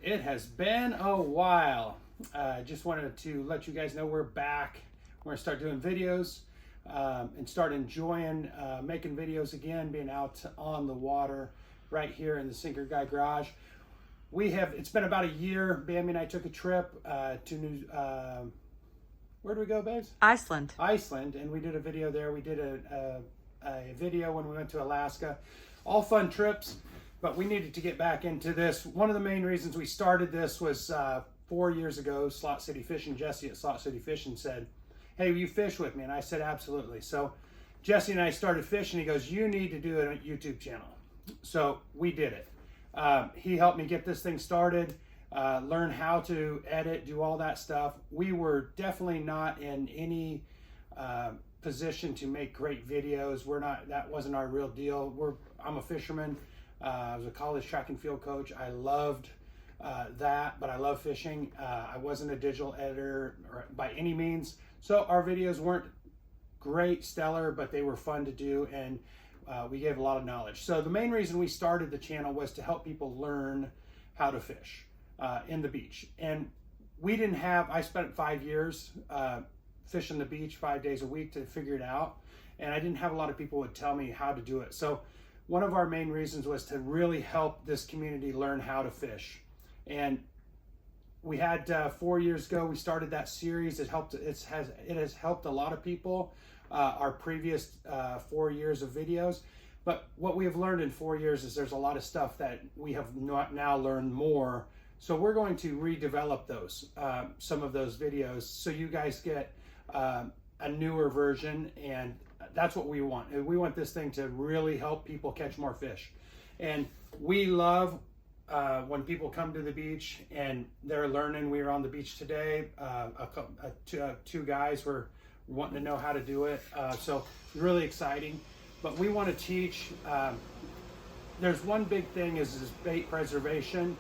It has been a while. Just wanted to let you guys know we're back. We're gonna start doing videos and start enjoying making videos again, being out on the water right here in the Sinker Guy Garage. It's been about a year. Bambi and I took a trip to where do we go, babes? Iceland. Iceland, and we did a video there. We did a video when we went to Alaska. All fun trips. But we needed to get back into this. One of the main reasons we started this was 4 years ago, Slot City Fishing, Jesse at Slot City Fishing said, hey, will you fish with me? And I said, absolutely. So Jesse and I started fishing. He goes, you need to do a YouTube channel. So we did it. He helped me get this thing started, learn how to edit, do all that stuff. We were definitely not in any position to make great videos. That wasn't our real deal. I'm a fisherman. I was a college track and field coach. I loved that, but I love fishing. I wasn't a digital editor by any means. So our videos weren't great, stellar, but they were fun to do, and we gave a lot of knowledge. So the main reason we started the channel was to help people learn how to fish in the beach. And I spent 5 years fishing the beach 5 days a week to figure it out. And I didn't have a lot of people would tell me how to do it. So one of our main reasons was to really help this community learn how to fish. And we had 4 years ago, we started that series. It has helped a lot of people, our previous 4 years of videos. But what we have learned in 4 years is there's a lot of stuff that we have not now learned more. So we're going to redevelop those, some of those videos, so you guys get a newer version, and that's what we want. We want this thing to really help people catch more fish. And we love when people come to the beach and they're learning. We were on the beach today. Two guys were wanting to know how to do it. So really exciting. But we want to teach. There's one big thing is bait preservation.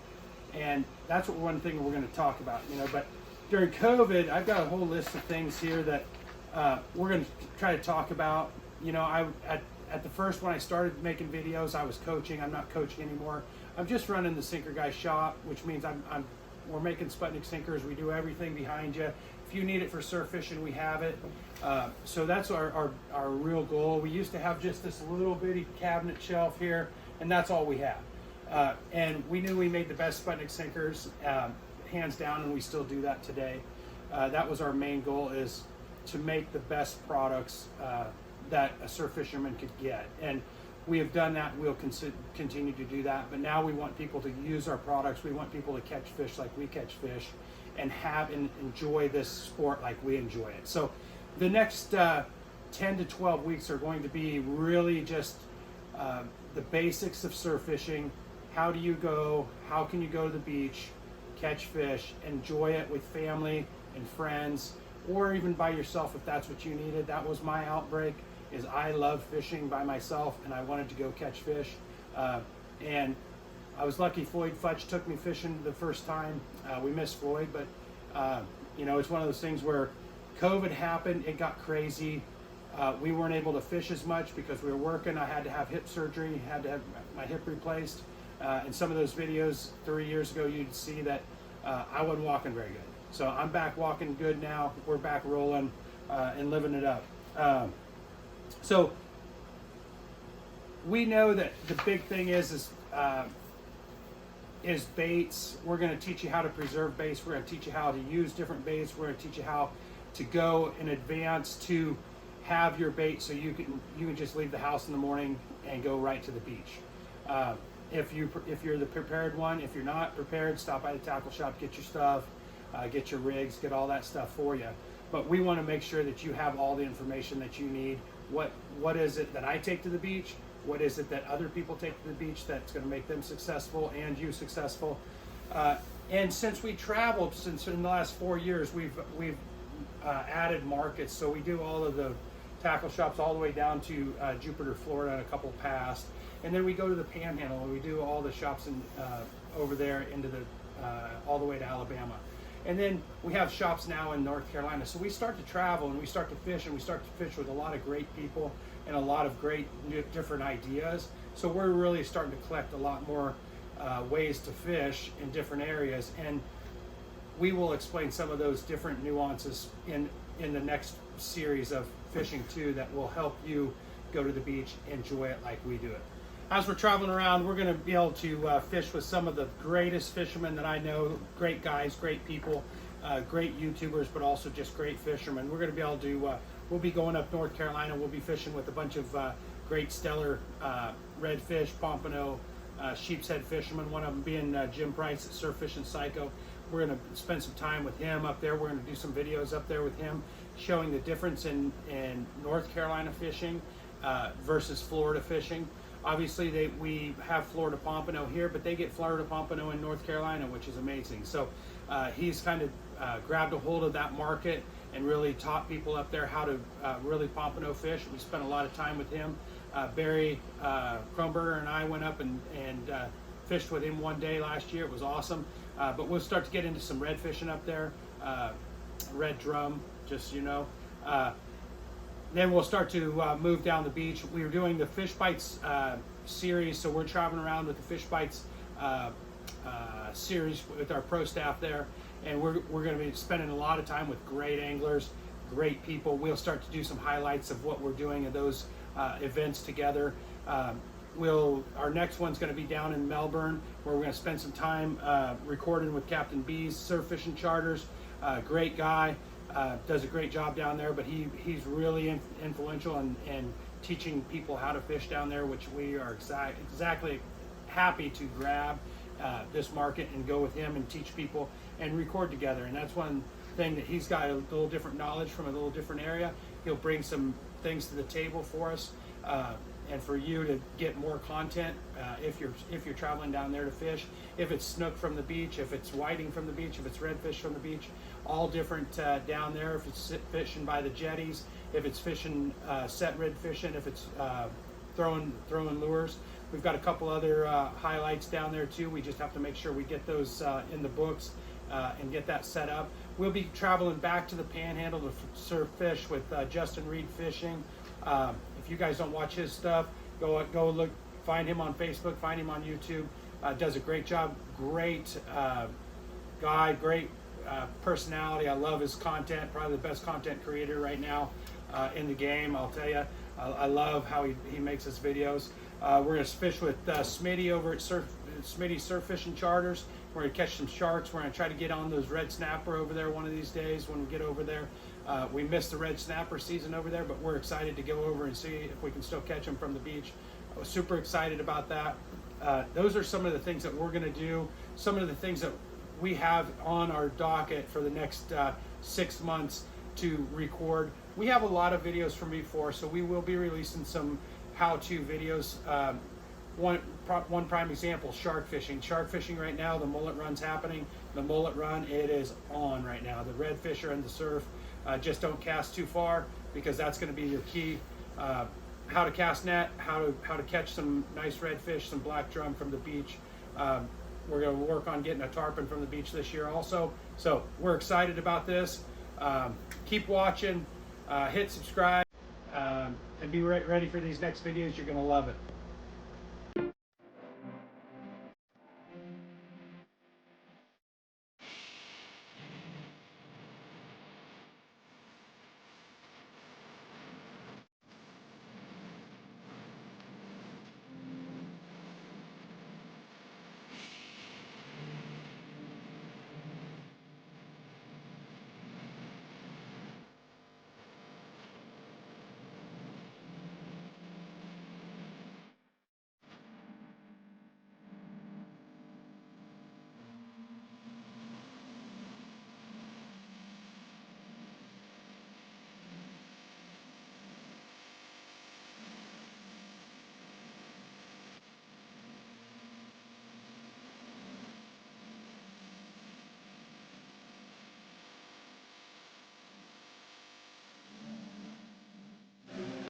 And that's one thing we're going to talk about, but during COVID, I've got a whole list of things here that we're going to try to talk about. At the first, when I started making videos, I was coaching. I'm not coaching anymore. I'm just running the Sinker Guy shop, which means we're making Sputnik sinkers. We do everything behind you. If you need it for surf fishing, we have it. So that's our real goal. We used to have just this little bitty cabinet shelf here, and that's all we have. And we knew we made the best Sputnik sinkers, hands down, and we still do that today. That was our main goal, is to make the best products that a surf fisherman could get. And we have done that. We'll continue to do that. But now we want people to use our products. We want people to catch fish like we catch fish, and enjoy this sport like we enjoy it. So the next 10 to 12 weeks are going to be really just the basics of surf fishing. How do you go? How can you go to the beach, catch fish, enjoy it with family and friends, or even by yourself if that's what you needed. That was my outbreak, is I love fishing by myself, and I wanted to go catch fish. And I was lucky Floyd Futch took me fishing the first time. We missed Floyd, but it's one of those things where COVID happened, it got crazy. We weren't able to fish as much because we were working. I had to have hip surgery, had to have my hip replaced. In some of those videos 3 years ago, you'd see that I wasn't walking very good. So I'm back walking good now. We're back rolling and living it up. So we know that the big thing is baits. We're going to teach you how to preserve baits. We're going to teach you how to use different baits. We're going to teach you how to go in advance to have your bait, so you can just leave the house in the morning and go right to the beach. If you're the prepared one. If you're not prepared, stop by the tackle shop, get your stuff, get your rigs, get all that stuff for you. But we want to make sure that you have all the information that you need. What is it that I take to the beach? What is it that other people take to the beach that's going to make them successful and you successful? And since we traveled, since in the last 4 years, we've added markets. So we do all of the tackle shops all the way down to Jupiter, Florida, and a couple past. And then we go to the Panhandle, and we do all the shops over there into all the way to Alabama. And then we have shops now in North Carolina. So we start to travel, and we start to fish, and we start to fish with a lot of great people and a lot of great different ideas. So we're really starting to collect a lot more ways to fish in different areas, and we will explain some of those different nuances in the next series of fishing too, that will help you go to the beach, enjoy it like we do it. As we're traveling around, we're going to be able to fish with some of the greatest fishermen that I know, great guys, great people, great YouTubers, but also just great fishermen. We're going to be able to, we'll be going up North Carolina, we'll be fishing with a bunch of great stellar redfish, pompano, sheepshead fishermen, one of them being Jim Price at Surf Fishing Psycho. We're going to spend some time with him up there. We're going to do some videos up there with him, showing the difference in North Carolina fishing versus Florida fishing. Obviously, we have Florida pompano here, but they get Florida pompano in North Carolina, which is amazing. So he's kind of grabbed a hold of that market and really taught people up there how to really pompano fish. We spent a lot of time with him. Barry Kronberger and I went up and fished with him one day last year. It was awesome. But we'll start to get into some red fishing up there, red drum, just so you know. Then we'll start to move down the beach. We were doing the Fish Bites series, so we're traveling around with the Fish Bites series with our pro staff there, and we're going to be spending a lot of time with great anglers, great people. We'll start to do some highlights of what we're doing at those events together. Our next one's going to be down in Melbourne, where we're going to spend some time recording with Captain B's Surf Fishing Charters. Great guy, does a great job down there, but he's really influential in teaching people how to fish down there, which we are exactly happy to grab this market and go with him and teach people and record together. And that's one thing that he's got, a little different knowledge from a little different area. He'll bring some things to the table for us. And for you to get more content if you're traveling down there to fish. If it's snook from the beach, if it's whiting from the beach, if it's redfish from the beach, all different down there. If it's fishing by the jetties, if it's fishing set red fishing, if it's throwing lures. We've got a couple other highlights down there too. We just have to make sure we get those in the books and get that set up. We'll be traveling back to the Panhandle to surf fish with Justin Reed Fishing. If you guys don't watch his stuff, go look, find him on Facebook, find him on YouTube. Does a great job, great guy, great personality. I love his content, probably the best content creator right now in the game, I'll tell you. I love how he makes his videos. We're going to fish with Smitty over at Smitty Surf Fishing Charters. We're going to catch some sharks. We're going to try to get on those red snapper over there one of these days when we get over there. We missed the red snapper season over there, but we're excited to go over and see if we can still catch them from the beach. I was super excited about that. Those are some of the things that we're going to do, some of the things that we have on our docket for the next 6 months to record. We have a lot of videos from before, so we will be releasing some how-to videos. One prime example, shark fishing. Shark fishing right now, the mullet run's happening. The mullet run, it is on right now. The redfish are in the surf. Just don't cast too far, because that's going to be your key. How to cast net, how to catch some nice redfish, some black drum from the beach. We're going to work on getting a tarpon from the beach this year also. So we're excited about this. Keep watching, hit subscribe, and be ready for these next videos. You're going to love it.